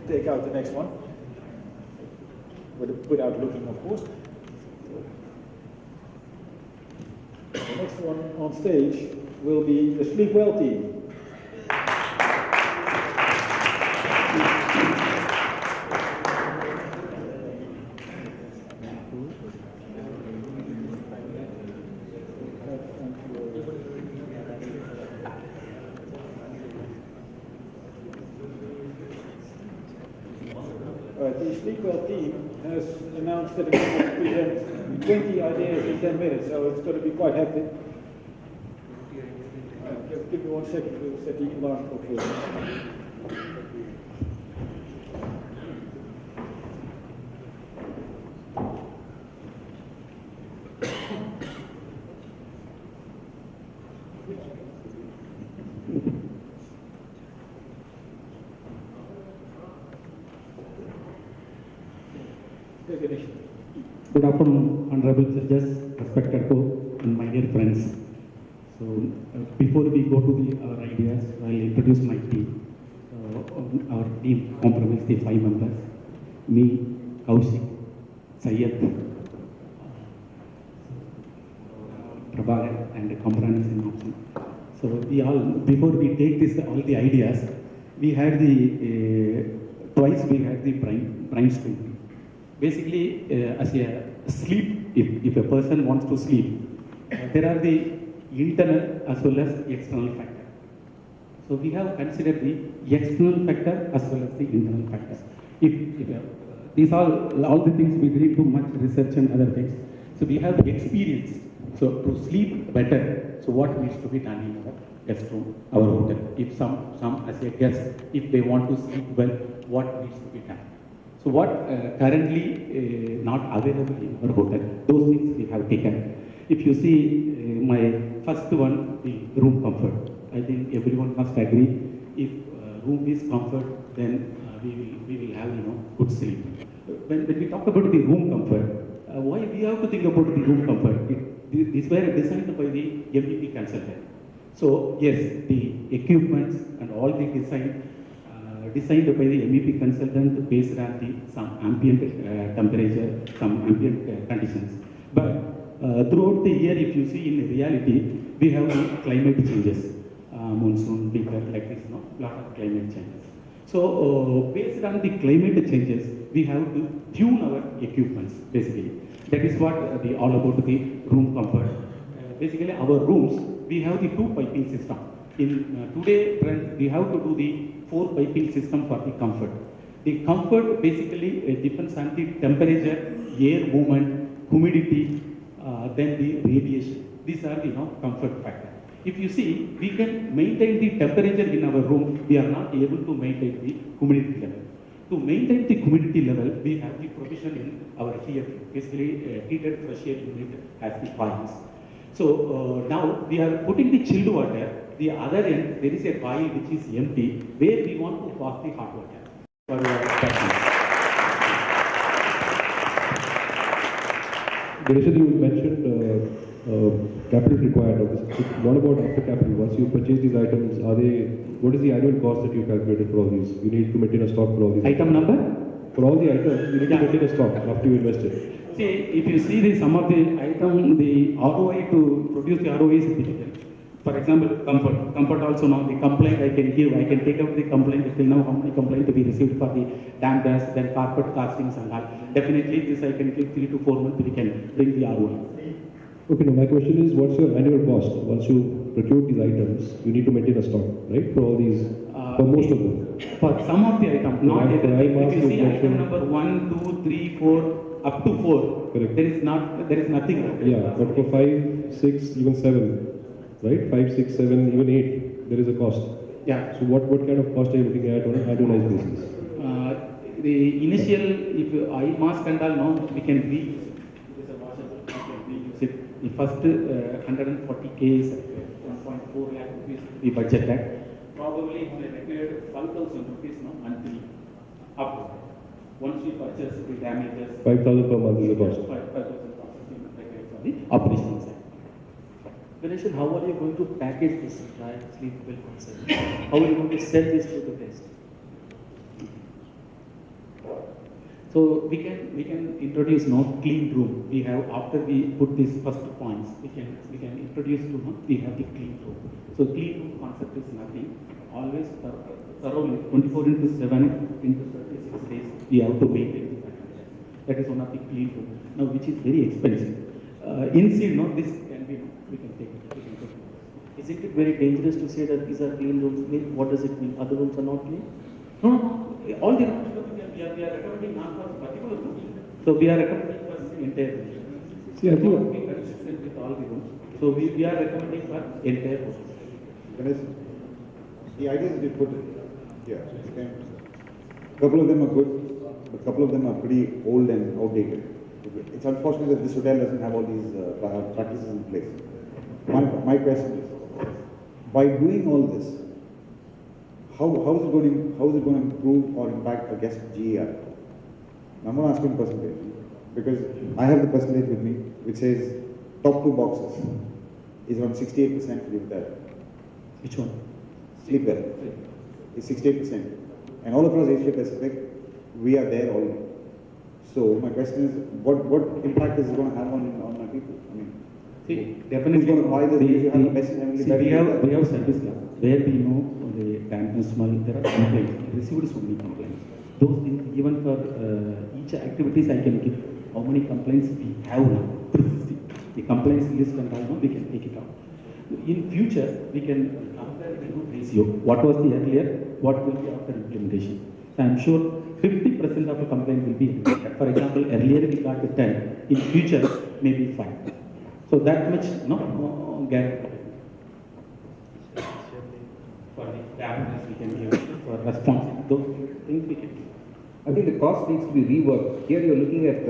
take out the next one, without looking, of course. The next one on stage will be the Sleep Well team. The Sleep Well team has announced that it's going to present 20 ideas in 10 minutes, so it's going to be quite hectic. Give me 1 second to set the alarm clock for you. Good afternoon, Honorable Judges, respected host, and my dear friends. So, before we go to our ideas, I'll introduce my team. Our team comprises the 5 members: me, Kaushik, Syed, Prabhagar, and Kamran is in option. So, we all, before we take this all the ideas, we had the twice we had the brainstorming. Basically, as a sleep, if a person wants to sleep, there are the internal as well as external factor. So we have considered the external factor as well as the internal factor. If these are all the things we didn't do much research and other things. So we have the experience. So to sleep better, so what needs to be done in our guest room, our hotel? If some as a guest, if they want to sleep well, what needs to be done? So what currently not available in our hotel, those things we have taken. If you see my first one, the room comfort. I think everyone must agree. If room is comfort, then we will have good sleep. When we talk about the room comfort, why we have to think about the room comfort? These were designed by the MVP consultant. So yes, the equipments and all the designed by the MEP consultant based on some ambient temperature, some ambient conditions. But throughout the year, if you see in reality, we have the climate changes, monsoon, winter, like this, lot of climate changes. So based on the climate changes, we have to tune our equipments, basically. That is what all about the room comfort. Basically, our rooms, we have the 2 piping system. In today trend, we have to do the 4 piping system for the comfort. The comfort basically depends on the temperature, air movement, humidity, then the radiation. These are the comfort factor. If you see, we can maintain the temperature in our room, we are not able to maintain the humidity level. To maintain the humidity level, we have the provision in our HFU, basically heated fresh air unit has the coils. So now we are putting the chilled water. The other end, there is a coil which is empty, where we want to pass the hot water for our customers. You mentioned capital required. What about after capital? Once you purchase these items, what is the annual cost that you calculated for all these? You need to maintain a stock for all these. Item number? For all the items, you need to maintain a stock after you invest it. See, if you see some of the item, the ROI to produce the ROI is difficult. For example, comfort. Comfort also now, the complaint I can give, I can take out the complaint, till now how many complaints we received for the damp dust, then carpet castings and all. Definitely this I can give 3 to 4 months, we can bring the ROI. Okay, now my question is, what's your annual cost? Once you procure these items, you need to maintain a stock, right? For all these, for most of them. For some of the items, not everything. If you see item number 1, 2, 3, 4, up to 4, correct. There is nothing. Yeah, but for 5, 6, even 7, right? 5, 6, 7, even 8, there is a cost. Yeah. So what kind of cost are you looking at on an annualized basis? The initial, if eye mask and all, no, we can reuse it. It is a washable, we can reuse it. The first 140K is 1.4 lakh rupees we budget that. Probably it may require 5,000 rupees monthly up. Once we purchase the damages. 5,000 per month is the cost. 5,000 for the operational side. Ganesh, how are you going to package this entire sleep well concept? How are you going to sell this to the guest? So we can introduce now clean room. We have, after we put these first points, we can introduce to now we have the clean room. So clean room concept is nothing. Always thoroughly 24 into 7 into 36 days we have to maintain the financials. That is one of the clean room. Now which is very expensive. In seed, no, this can be, no, we can take it. We can take it. Isn't it very dangerous to say that these are clean rooms? What does it mean? Other rooms are not clean? No, no, all the rooms we are recommending not for particular room. So we are recommending for the entire room. See, I think We consistent with all the rooms. So we are recommending for entire room. Ganesh, the ideas that you put here, okay, a couple of them are good, but a couple of them are pretty old and outdated. It's unfortunate that this hotel doesn't have all these practices in place. My question is, by doing all this, how is it going to improve or impact a guest GER? I'm not asking percentage, because I have the percentage with me, which says top two boxes is around 68% for the hotel. Which one? Sleep well is 68%. And all across Asia Pacific, we are there already. So my question is, what impact is it going to have on my people? I mean, See, definitely. who's going to buy this? Because you have the best family. See, we have service lab where we know the damp smell. There are complaints. We received so many complaints. Those things, even for each activities, I can give how many complaints we have now. The complaints list and all, we can take it out. In future, we can compare the good ratio. What was the earlier? What will be after implementation? So I'm sure 50% of a complaint will be eliminated. For example, earlier we got 10. In future, maybe 5. So that much, no guarantee. For the dampness we can give, for response, those things we can give. I think the cost needs to be reworked. Here you're looking at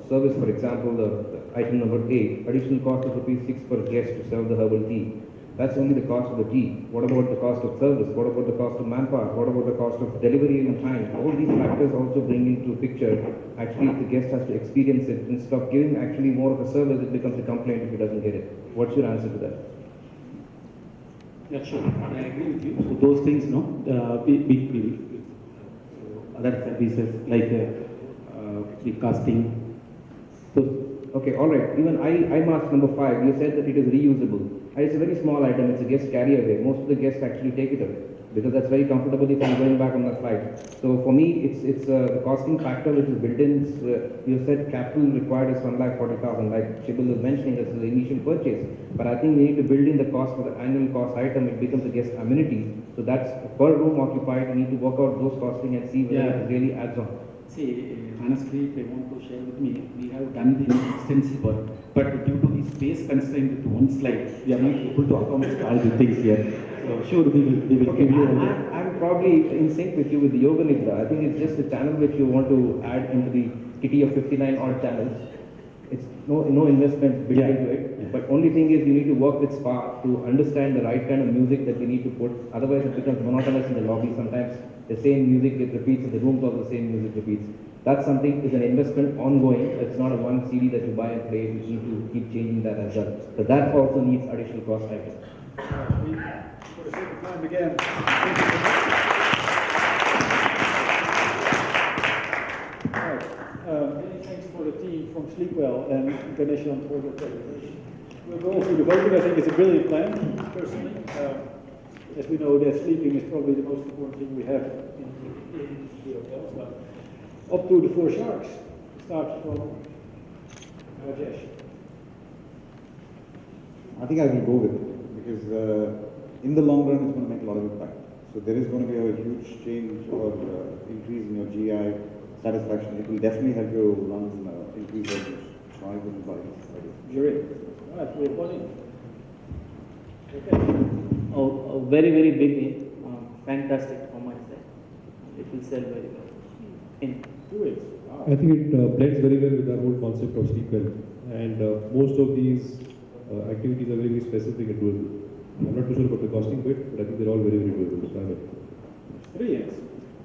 service, for example, the item number 8, additional cost of rupees 6 per guest to serve the herbal tea. That's only the cost of the tea. What about the cost of service? What about the cost of manpower? What about the cost of delivery in time? All these factors also bring into picture. Actually, if the guest has to experience it, instead of giving actually more of a service, it becomes a complaint if he doesn't get it. What's your answer to that? Yeah, sure. I agree with you. So those things, no, we other services like the casting. So Okay, all right. Even I marked number 5. You said that it is reusable. It's a very small item. It's a guest carry away. Most of the guests actually take it away because that's very comfortable if I'm going back on the flight. So for me, it's the costing factor which is built in. You said capital required is 1,40,000. Like Shibul was mentioning, this is the initial purchase. But I think we need to build in the cost for the annual cost item. It becomes a guest amenity. So that's per room occupied. We need to work out those costing and see whether it really adds on. see, honestly, if they want to share with me, we have done the extensive work, but due to the space constraint with one slide, we are not able to accommodate all the things here. So sure, we will Okay, give you all the. I'm probably in sync with you with the Yoga Nidra. I think it's just a channel which you want to add into the kitty of 59 odd channels. It's no investment built into it. Yeah. But only thing is you need to work with Spa to understand the right kind of music that you need to put. Otherwise it becomes monotonous in the lobby. Sometimes the same music it repeats in the rooms, also the same music repeats. That's something is an investment ongoing. It's not a one CD that you buy and play. You need to keep changing that as well. So that also needs additional cost item. For the sake of time again, many thanks for the team from Sleepwell and Ganeshan for the presentation. We'll go through the voting. I think it's a brilliant plan, personally. As we know, that sleeping is probably the most important thing we have in the hotels. But up to the 4 sharks. Start from Rajesh. I think I will go with it because in the long run it's going to make a lot of impact. So there is going to be a huge change or increase in your GI satisfaction. It will definitely help your runs increase revenues. So I wouldn't buy this idea. Jury. All right, we have one in. Okay. Oh, a very, very big name. Fantastic from my side. It will sell very well. In 2 weeks. Wow. I think it blends very well with our whole concept of sleep well. And most of these activities are very, very specific and doable. I'm not too sure about the costing bit, but I think they're all very, very doable. So I'm in. 3 years.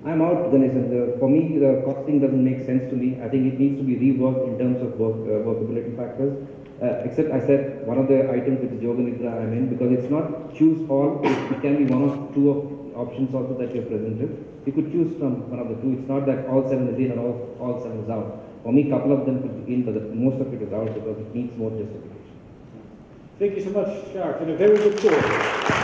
I'm out, Ganesh. For me, the costing doesn't make sense to me. I think it needs to be reworked in terms of workability factors. Except I said one of the items which is Yoga Nidra I'm in because it's not choose all. It can be one of two of options also that you have presented. You could choose from one of the two. It's not that all 7 is in and all 7 is out. For me, couple of them could be in, but most of it is out because it needs more justification. Thank you so much, Shark, and a very good talk.